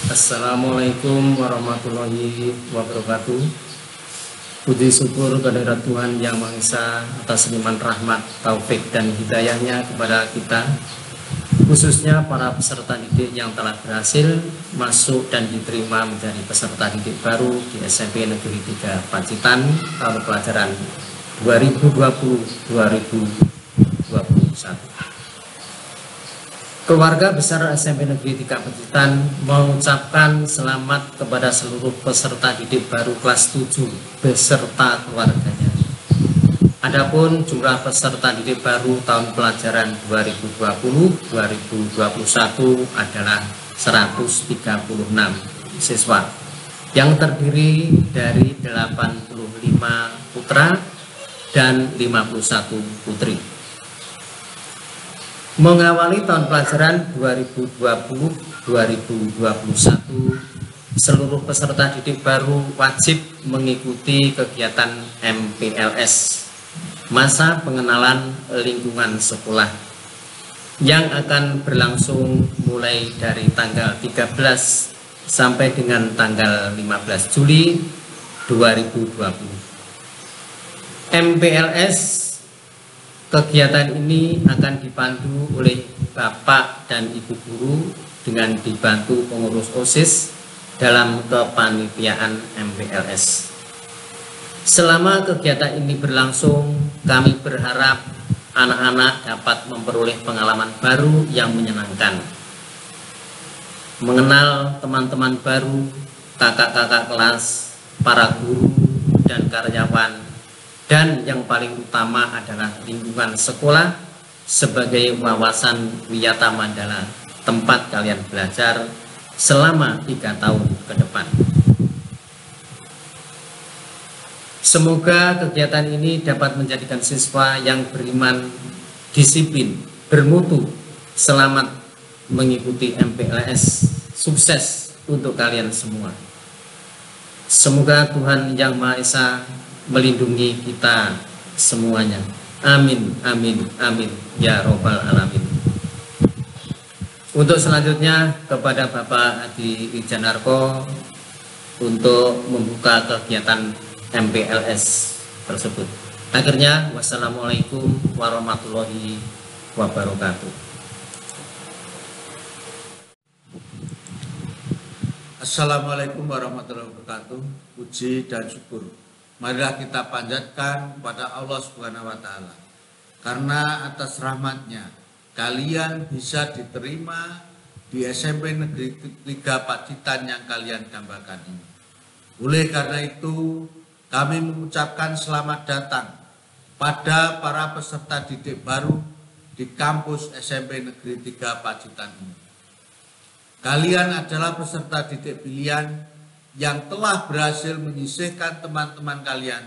Assalamualaikum warahmatullahi wabarakatuh. Puji syukur kehadirat Tuhan Yang Maha Esa atas limpahan rahmat, taufik dan hidayahnya kepada kita, khususnya para peserta didik yang telah berhasil masuk dan diterima menjadi peserta didik baru di SMP Negeri 3 Pacitan tahun pelajaran 2020-2021. Keluarga besar SMP Negeri 3 Pacitan mengucapkan selamat kepada seluruh peserta didik baru kelas 7 beserta keluarganya. Adapun jumlah peserta didik baru tahun pelajaran 2020-2021 adalah 136 siswa yang terdiri dari 85 putra dan 51 putri. Mengawali tahun pelajaran 2020-2021, seluruh peserta didik baru wajib mengikuti kegiatan MPLS, masa pengenalan lingkungan sekolah, yang akan berlangsung mulai dari tanggal 13 sampai dengan tanggal 15 Juli 2020. MPLS, kegiatan ini akan dipandu oleh Bapak dan Ibu guru dengan dibantu pengurus OSIS dalam kepanitiaan MPLS. Selama kegiatan ini berlangsung, kami berharap anak-anak dapat memperoleh pengalaman baru yang menyenangkan, mengenal teman-teman baru, kakak-kakak kelas, para guru dan karyawan, dan yang paling utama adalah lingkungan sekolah sebagai wawasan wiyata mandala, tempat kalian belajar selama 3 tahun ke depan. Semoga kegiatan ini dapat menjadikan siswa yang beriman, disiplin, bermutu, selamat mengikuti MPLS, sukses untuk kalian semua. Semoga Tuhan Yang Maha Esa melindungi kita semuanya. Amin, amin, amin, ya robbal alamin. Untuk selanjutnya kepada Bapak Adi Wijanarko untuk membuka kegiatan MPLS tersebut. Akhirnya, wassalamualaikum warahmatullahi wabarakatuh. Assalamualaikum warahmatullahi wabarakatuh. Puji dan syukur marilah kita panjatkan kepada Allah Subhanahu wa Ta'ala, karena atas rahmatnya kalian bisa diterima di SMP Negeri 3 Pacitan yang kalian dambakan ini. Oleh karena itu, kami mengucapkan selamat datang pada para peserta didik baru di kampus SMP Negeri 3 Pacitan ini. Kalian adalah peserta didik pilihan yang telah berhasil menyisihkan teman-teman kalian,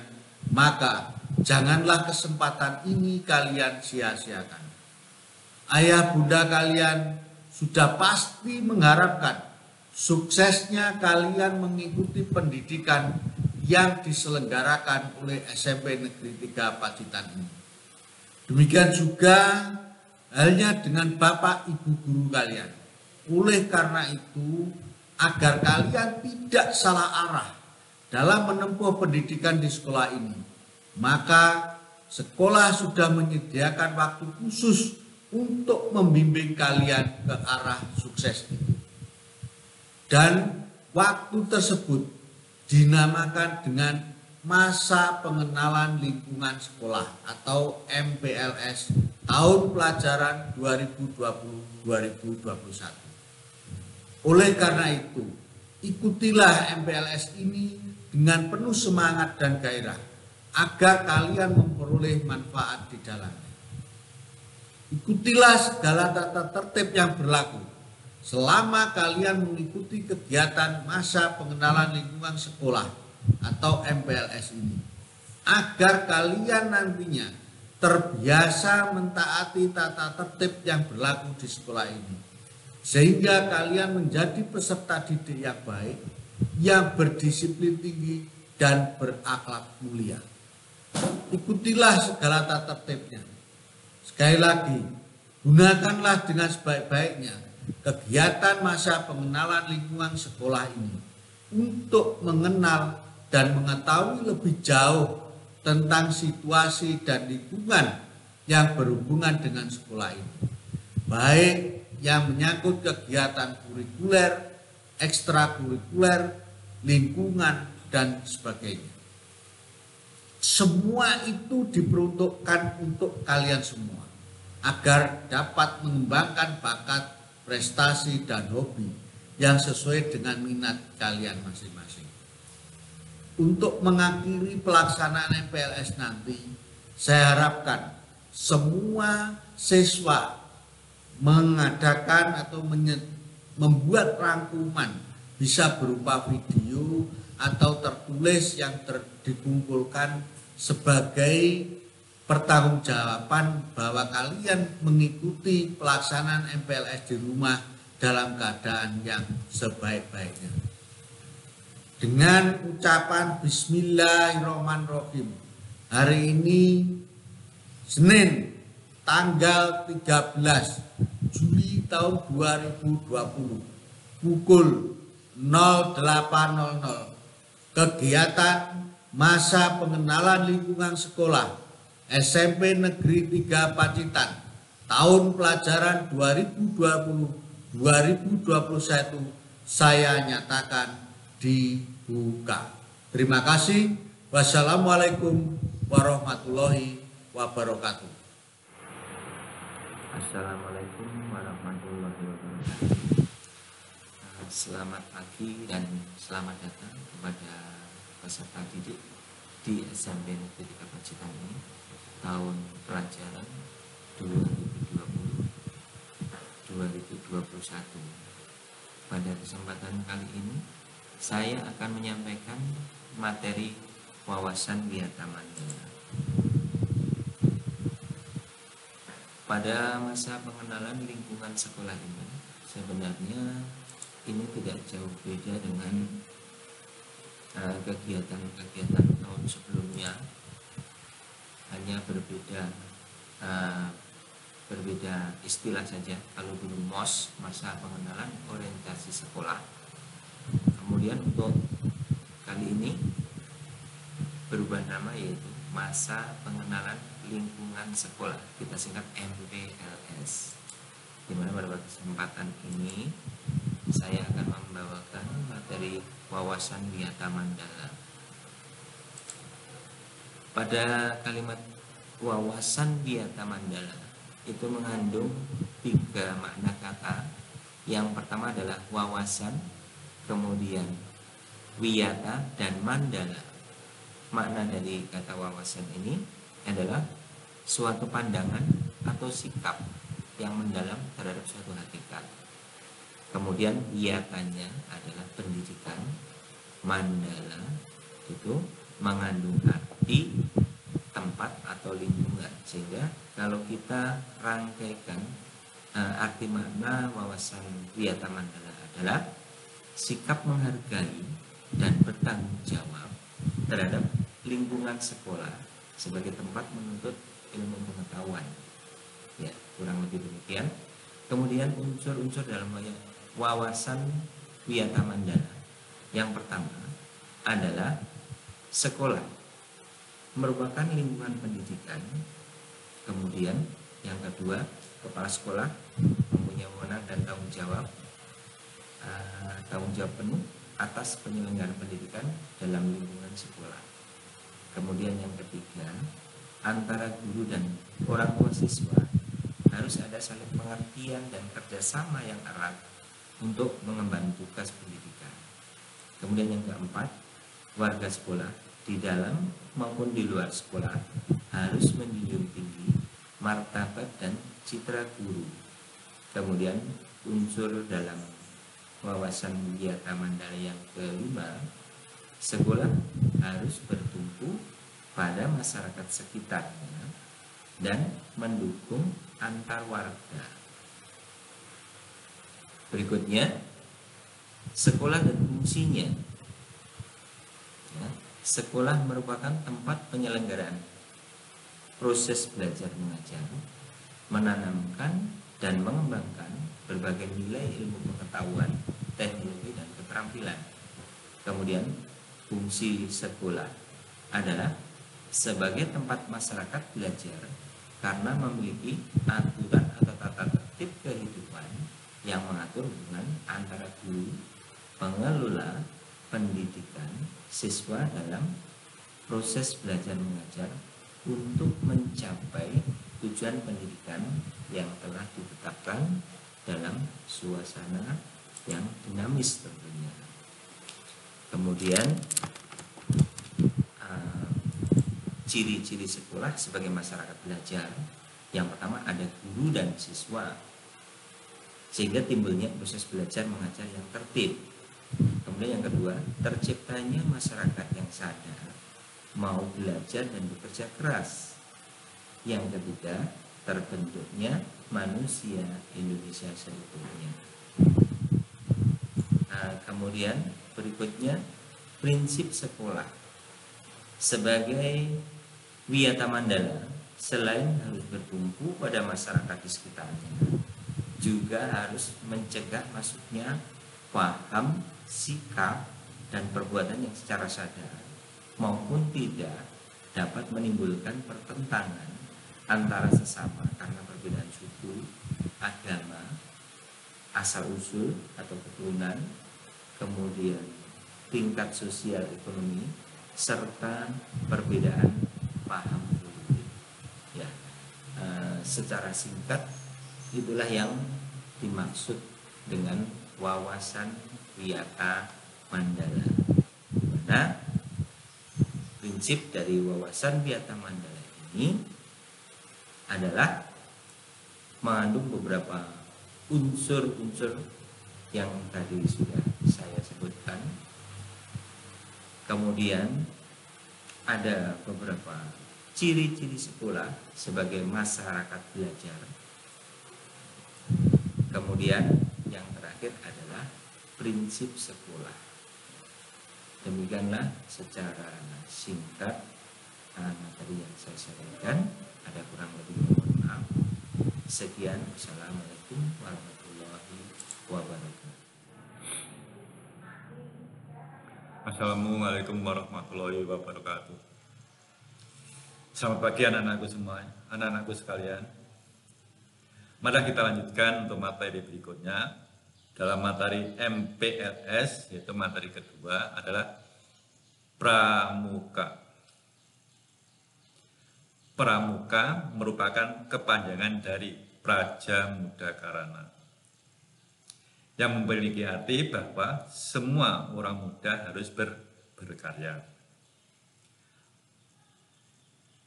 maka janganlah kesempatan ini kalian sia-siakan. Ayah bunda kalian sudah pasti mengharapkan suksesnya kalian mengikuti pendidikan yang diselenggarakan oleh SMP Negeri 3 Pacitan ini. Demikian juga halnya dengan Bapak Ibu guru kalian. Oleh karena itu, agar kalian tidak salah arah dalam menempuh pendidikan di sekolah ini, maka sekolah sudah menyediakan waktu khusus untuk membimbing kalian ke arah sukses itu. Dan waktu tersebut dinamakan dengan masa pengenalan lingkungan sekolah atau MPLS tahun pelajaran 2020-2021. Oleh karena itu, ikutilah MPLS ini dengan penuh semangat dan gairah agar kalian memperoleh manfaat di dalamnya. Ikutilah segala tata tertib yang berlaku selama kalian mengikuti kegiatan masa pengenalan lingkungan sekolah atau MPLS ini, agar kalian nantinya terbiasa mentaati tata tertib yang berlaku di sekolah ini, sehingga kalian menjadi peserta didik yang baik, yang berdisiplin tinggi dan berakhlak mulia. Ikutilah segala tata tertibnya. Sekali lagi, gunakanlah dengan sebaik-baiknya kegiatan masa pengenalan lingkungan sekolah ini untuk mengenal dan mengetahui lebih jauh tentang situasi dan lingkungan yang berhubungan dengan sekolah ini, baik yang menyangkut kegiatan kurikuler, ekstrakurikuler, lingkungan, dan sebagainya. Semua itu diperuntukkan untuk kalian semua agar dapat mengembangkan bakat, prestasi, dan hobi yang sesuai dengan minat kalian masing-masing. Untuk mengakhiri pelaksanaan MPLS nanti, saya harapkan semua siswa mengadakan atau membuat rangkuman, bisa berupa video atau tertulis yang dikumpulkan sebagai pertanggungjawaban bahwa kalian mengikuti pelaksanaan MPLS di rumah dalam keadaan yang sebaik-baiknya. Dengan ucapan Bismillahirrahmanirrahim, hari ini Senin tanggal 13 Juli tahun 2020 pukul 08.00, kegiatan masa pengenalan lingkungan sekolah SMP Negeri 3 Pacitan tahun pelajaran 2020-2021 saya nyatakan dibuka. Terima kasih. Wassalamualaikum warahmatullahi wabarakatuh. Assalamualaikum warahmatullahi wabarakatuh. Selamat pagi dan selamat datang kepada peserta didik di SMP Negeri 3 Pacitan ini tahun pelajaran 2020-2021. Pada kesempatan kali ini saya akan menyampaikan materi wawasan Wiyata Mandala. Pada masa pengenalan lingkungan sekolah ini, sebenarnya ini tidak jauh beda dengan kegiatan-kegiatan tahun sebelumnya, hanya berbeda istilah saja. Kalau dulu MOS, masa pengenalan orientasi sekolah, kemudian untuk kali ini berubah nama yaitu masa pengenalan lingkungan sekolah, kita singkat MPLS. Dimana pada kesempatan ini saya akan membawakan materi wawasan Wiyata Mandala. Pada kalimat wawasan Wiyata Mandala itu mengandung 3 makna kata. Yang pertama adalah wawasan, kemudian wiyata, dan mandala. Makna dari kata wawasan ini adalah suatu pandangan atau sikap yang mendalam terhadap suatu hakikat. Kemudian wiyatanya adalah pendidikan. Mandala itu mengandung arti tempat atau lingkungan. Sehingga kalau kita rangkaikan arti makna wawasan Wiyata Mandala adalah sikap menghargai dan bertanggung jawab terhadap lingkungan sekolah sebagai tempat menuntut ilmu pengetahuan. Ya, kurang lebih demikian. Kemudian unsur-unsur dalam wawasan Wiyata Mandala. Yang pertama adalah sekolah merupakan lingkungan pendidikan. Kemudian yang kedua, kepala sekolah mempunyai wewenang dan tanggung jawab penuh atas penyelenggaraan pendidikan dalam lingkungan sekolah. Kemudian yang ketiga, antara guru dan orang tua siswa harus ada saling pengertian dan kerjasama yang erat untuk mengemban tugas pendidikan. Kemudian yang keempat, warga sekolah di dalam maupun di luar sekolah harus menjunjung tinggi martabat dan citra guru. Kemudian unsur dalam wawasan Wiyata Mandala yang kelima, sekolah harus bertumpu pada masyarakat sekitarnya dan mendukung antar warga. Berikutnya, sekolah dan fungsinya. Ya, sekolah merupakan tempat penyelenggaraan proses belajar mengajar, menanamkan dan mengembangkan berbagai nilai ilmu pengetahuan, teknologi, dan keterampilan. Kemudian fungsi sekolah adalah sebagai tempat masyarakat belajar karena memiliki aturan atau tata tertib kehidupan yang mengatur hubungan antara guru, pengelola pendidikan, siswa dalam proses belajar mengajar untuk mencapai tujuan pendidikan yang telah ditetapkan dalam suasana yang dinamis tentunya. Kemudian ciri-ciri sekolah sebagai masyarakat belajar, yang pertama ada guru dan siswa, sehingga timbulnya proses belajar mengajar yang tertib. Kemudian yang kedua, terciptanya masyarakat yang sadar, mau belajar dan bekerja keras. Yang ketiga, terbentuknya manusia Indonesia seutuhnya. Kemudian berikutnya, prinsip sekolah sebagai wiyata mandala, selain harus bertumpu pada masyarakat di sekitarnya, juga harus mencegah masuknya paham, sikap, dan perbuatan yang secara sadar maupun tidak dapat menimbulkan pertentangan antara sesama karena perbedaan suku, agama, asal usul atau keturunan, kemudian tingkat sosial ekonomi, serta perbedaan paham politik. Ya, secara singkat itulah yang dimaksud dengan wawasan wiyata mandala. Nah, prinsip dari wawasan wiyata mandala ini adalah mengandung beberapa unsur-unsur yang tadi sudah saya sebutkan. Kemudian ada beberapa ciri-ciri sekolah sebagai masyarakat belajar. Kemudian yang terakhir adalah prinsip sekolah. Demikianlah secara singkat materi yang saya sampaikan. Ada kurang lebih mohon maaf. Sekian, Assalamualaikum warahmatullahi wabarakatuh. Assalamualaikum warahmatullahi wabarakatuh. Selamat pagi anak-anakku semua, anak-anakku sekalian. Mari kita lanjutkan untuk materi berikutnya. Dalam materi MPLS, yaitu materi kedua adalah pramuka. Pramuka merupakan kepanjangan dari Praja Muda Karana, yang memiliki arti bahwa semua orang muda harus berkarya.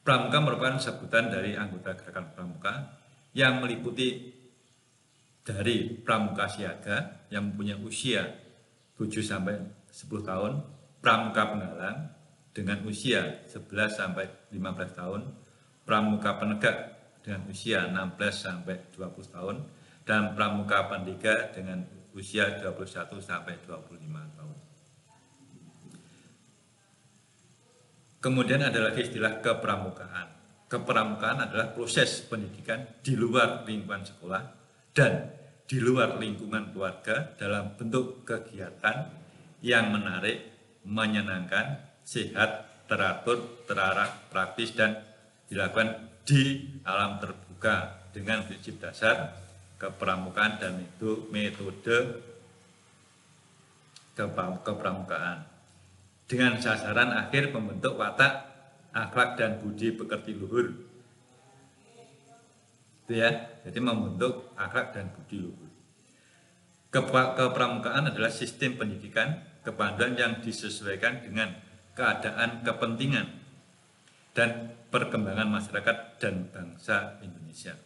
Pramuka merupakan sebutan dari anggota gerakan pramuka yang meliputi dari pramuka siaga yang mempunyai usia 7-10 tahun, pramuka penggalang dengan usia 11-15 tahun, pramuka penegak dengan usia 16-20 tahun, dan pramuka pendidikan dengan usia 21-25 tahun. Kemudian ada lagi istilah kepramukaan. Kepramukaan adalah proses pendidikan di luar lingkungan sekolah dan di luar lingkungan keluarga dalam bentuk kegiatan yang menarik, menyenangkan, sehat, teratur, terarah, praktis, dan dilakukan di alam terbuka dengan prinsip dasar kepramukaan dan itu metode kepramukaan dengan sasaran akhir membentuk watak, akhlak, dan budi pekerti luhur. Itu ya, jadi membentuk akhlak dan budi luhur. Kepramukaan adalah sistem pendidikan kepanduan yang disesuaikan dengan keadaan, kepentingan, dan perkembangan masyarakat dan bangsa Indonesia.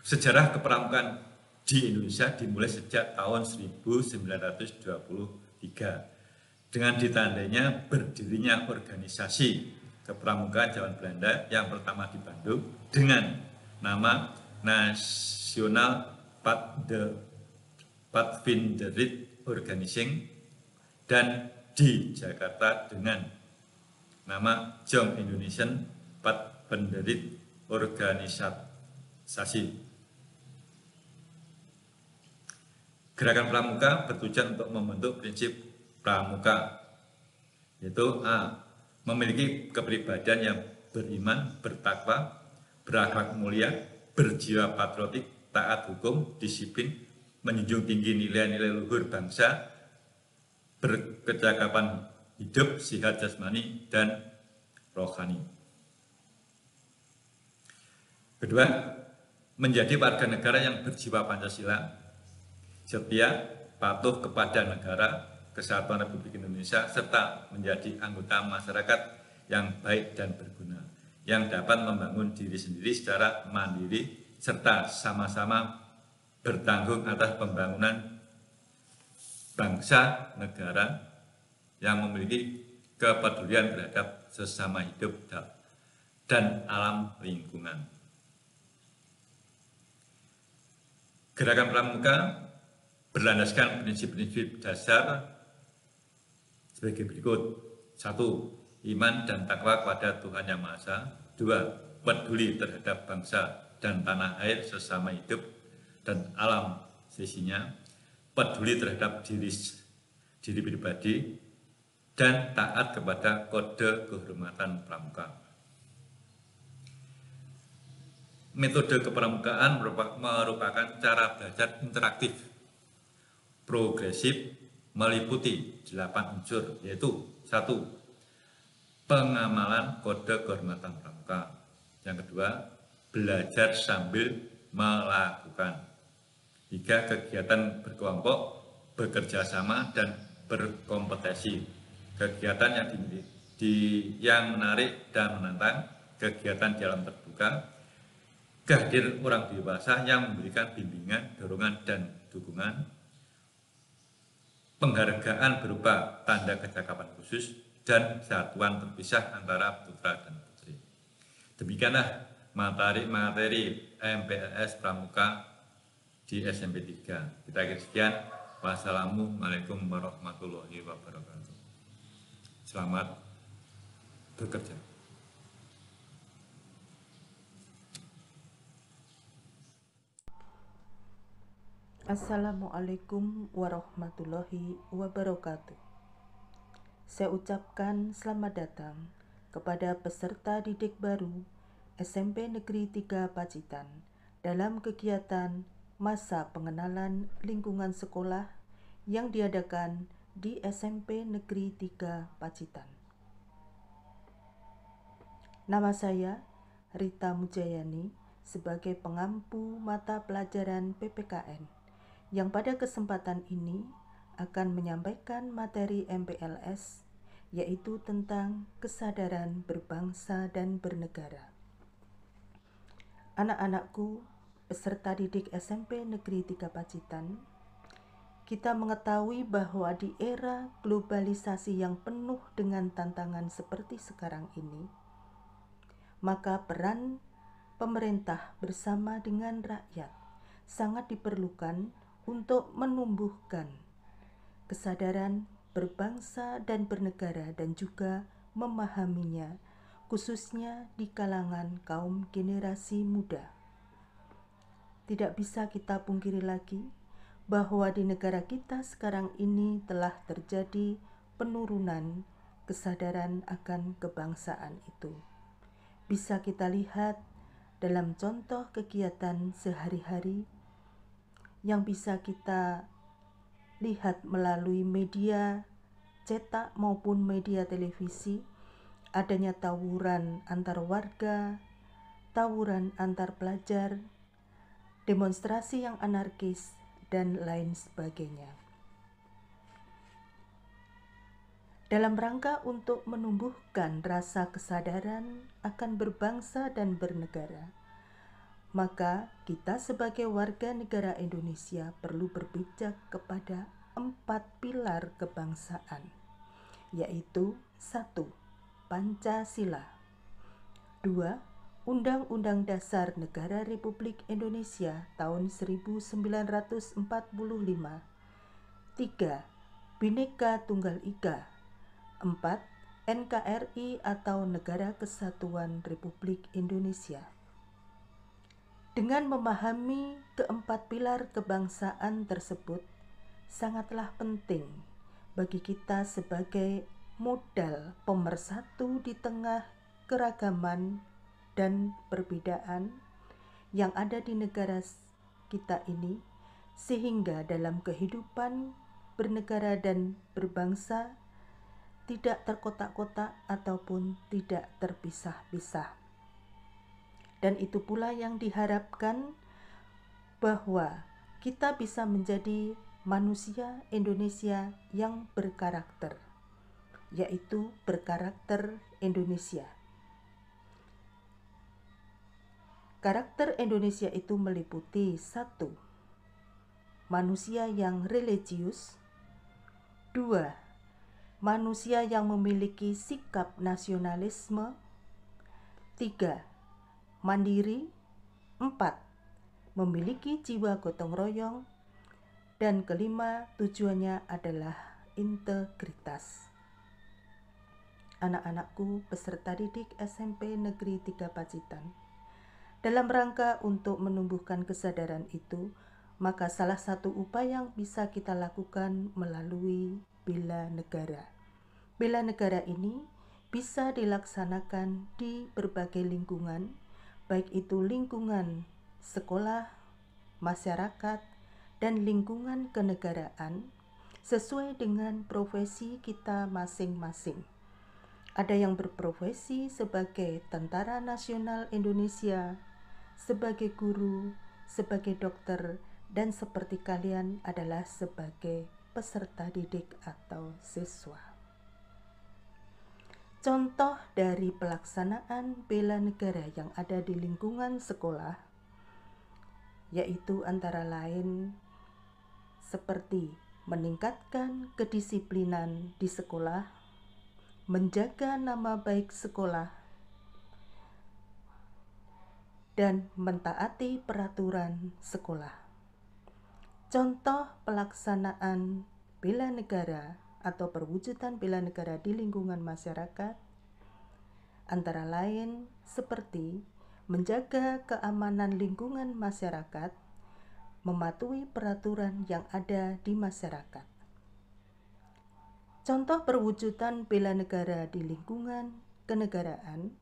Sejarah kepramukaan di Indonesia dimulai sejak tahun 1923 dengan ditandainya berdirinya organisasi kepramukaan zaman Belanda yang pertama di Bandung dengan nama National Pathfinderit Organizing dan di Jakarta dengan nama Young Indonesian Pathfinderit organisasi. Gerakan Pramuka bertujuan untuk membentuk prinsip pramuka, yaitu A. Memiliki kepribadian yang beriman, bertakwa, berakhlak mulia, berjiwa patriotik, taat hukum, disiplin, menjunjung tinggi nilai-nilai luhur bangsa, berkecakapan hidup, sehat jasmani, dan rohani. Kedua, menjadi warga negara yang berjiwa Pancasila, setia, patuh kepada negara, Kesatuan Republik Indonesia, serta menjadi anggota masyarakat yang baik dan berguna, yang dapat membangun diri sendiri secara mandiri, serta sama-sama bertanggung atas pembangunan bangsa negara yang memiliki kepedulian terhadap sesama hidup dan alam lingkungan. Gerakan Pramuka berlandaskan prinsip-prinsip dasar sebagai berikut. 1. Iman dan takwa kepada Tuhan Yang Maha Esa. 2. Peduli terhadap bangsa dan tanah air sesama hidup dan alam sisinya. Peduli terhadap diri pribadi dan taat kepada kode kehormatan pramuka. Metode kepramukaan merupakan cara belajar interaktif, progresif, meliputi 8 unsur, yaitu 1. Pengamalan kode kehormatan pramuka. Yang kedua, belajar sambil melakukan. 3. Kegiatan berkelompok, bekerja sama, dan berkompetisi. Kegiatan yang menarik dan menantang, kegiatan di alam terbuka, kehadiran orang dewasa yang memberikan bimbingan, dorongan, dan dukungan, penghargaan berupa tanda kecakapan khusus, dan satuan terpisah antara putra dan putri. Demikianlah materi MPLS Pramuka di SMP 3. Kita akhiri sekian. Wassalamualaikum warahmatullahi wabarakatuh. Selamat bekerja. Assalamualaikum warahmatullahi wabarakatuh. Saya ucapkan selamat datang kepada peserta didik baru SMP Negeri 3 Pacitan dalam kegiatan Masa Pengenalan Lingkungan Sekolah yang diadakan di SMP Negeri 3 Pacitan. Nama saya Rita Mujayani sebagai pengampu mata pelajaran PPKN yang pada kesempatan ini akan menyampaikan materi MPLS, yaitu tentang kesadaran berbangsa dan bernegara. Anak-anakku, peserta didik SMP Negeri 3 Pacitan, kita mengetahui bahwa di era globalisasi yang penuh dengan tantangan seperti sekarang ini, maka peran pemerintah bersama dengan rakyat sangat diperlukan untuk menumbuhkan kesadaran berbangsa dan bernegara dan juga memahaminya, khususnya di kalangan kaum generasi muda. Tidak bisa kita pungkiri lagi bahwa di negara kita sekarang ini telah terjadi penurunan kesadaran akan kebangsaan itu. Bisa kita lihat dalam contoh kegiatan sehari-hari yang bisa kita lihat melalui media cetak maupun media televisi, adanya tawuran antar warga, tawuran antar pelajar, demonstrasi yang anarkis, dan lain sebagainya. Dalam rangka untuk menumbuhkan rasa kesadaran akan berbangsa dan bernegara, maka kita sebagai warga negara Indonesia perlu berpijak kepada 4 pilar kebangsaan, yaitu 1. Pancasila, 2. Undang-Undang Dasar Negara Republik Indonesia tahun 1945, 3. Bhinneka Tunggal Ika, 4. NKRI atau Negara Kesatuan Republik Indonesia. Dengan memahami keempat pilar kebangsaan tersebut, sangatlah penting bagi kita sebagai modal pemersatu di tengah keragaman dan perbedaan yang ada di negara kita ini, sehingga dalam kehidupan bernegara dan berbangsa tidak terkotak-kotak ataupun tidak terpisah-pisah. Dan itu pula yang diharapkan, bahwa kita bisa menjadi manusia Indonesia yang berkarakter, yaitu berkarakter Indonesia. Karakter Indonesia itu meliputi 1. Manusia yang religius. 2. Manusia yang memiliki sikap nasionalisme. 3. Mandiri. 4. Memiliki jiwa gotong royong. Dan kelima, tujuannya adalah integritas. Anak-anakku peserta didik SMP Negeri 3 Pacitan, dalam rangka untuk menumbuhkan kesadaran itu, maka salah satu upaya yang bisa kita lakukan melalui bela negara. Bela negara ini bisa dilaksanakan di berbagai lingkungan, baik itu lingkungan sekolah, masyarakat, dan lingkungan kenegaraan, sesuai dengan profesi kita masing-masing. Ada yang berprofesi sebagai Tentara Nasional Indonesia, sebagai guru, sebagai dokter, dan seperti kalian adalah sebagai peserta didik atau siswa. Contoh dari pelaksanaan bela negara yang ada di lingkungan sekolah, yaitu antara lain seperti meningkatkan kedisiplinan di sekolah, menjaga nama baik sekolah, dan mentaati peraturan sekolah. Contoh pelaksanaan bela negara atau perwujudan bela negara di lingkungan masyarakat antara lain seperti menjaga keamanan lingkungan masyarakat, mematuhi peraturan yang ada di masyarakat. Contoh perwujudan bela negara di lingkungan kenegaraan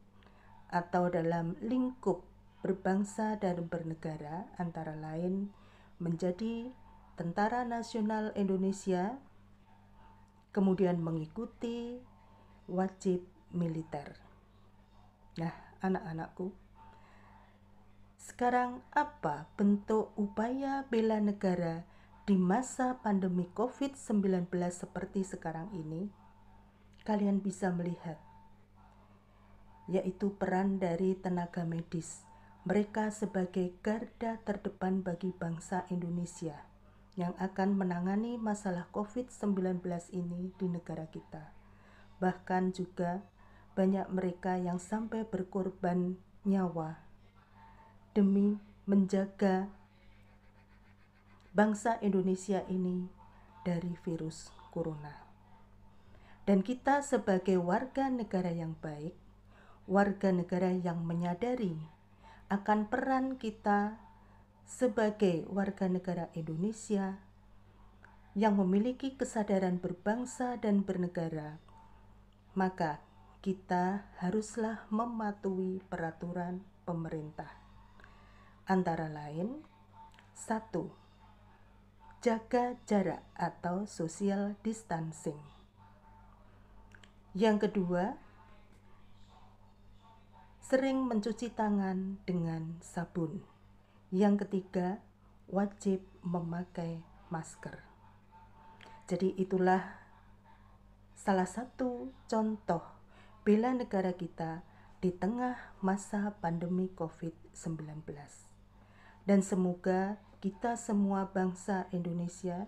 atau dalam lingkup berbangsa dan bernegara antara lain menjadi Tentara Nasional Indonesia, kemudian mengikuti wajib militer. Nah, anak-anakku, sekarang apa bentuk upaya bela negara di masa pandemi COVID-19 seperti sekarang ini? Kalian bisa melihat, yaitu peran dari tenaga medis. Mereka sebagai garda terdepan bagi bangsa Indonesia yang akan menangani masalah COVID-19 ini di negara kita. Bahkan juga banyak mereka yang sampai berkorban nyawa demi menjaga bangsa Indonesia ini dari virus corona. Dan kita sebagai warga negara yang baik, warga negara yang menyadari akan peran kita sebagai warga negara Indonesia yang memiliki kesadaran berbangsa dan bernegara, maka kita haruslah mematuhi peraturan pemerintah. Antara lain, 1. Jaga jarak atau social distancing. Yang kedua, sering mencuci tangan dengan sabun. Yang ketiga, wajib memakai masker. Jadi itulah salah satu contoh bela negara kita di tengah masa pandemi COVID-19. Dan semoga kita semua bangsa Indonesia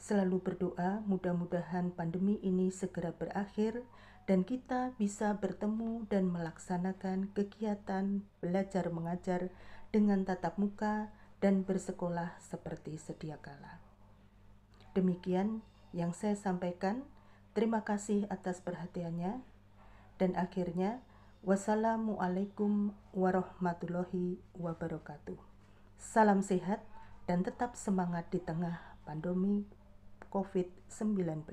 selalu berdoa mudah-mudahan pandemi ini segera berakhir dan kita bisa bertemu dan melaksanakan kegiatan belajar mengajar dengan tatap muka dan bersekolah seperti sedia kala. Demikian yang saya sampaikan. Terima kasih atas perhatiannya. Dan akhirnya Wassalamualaikum warahmatullahi wabarakatuh. Salam sehat dan tetap semangat di tengah pandemi COVID-19.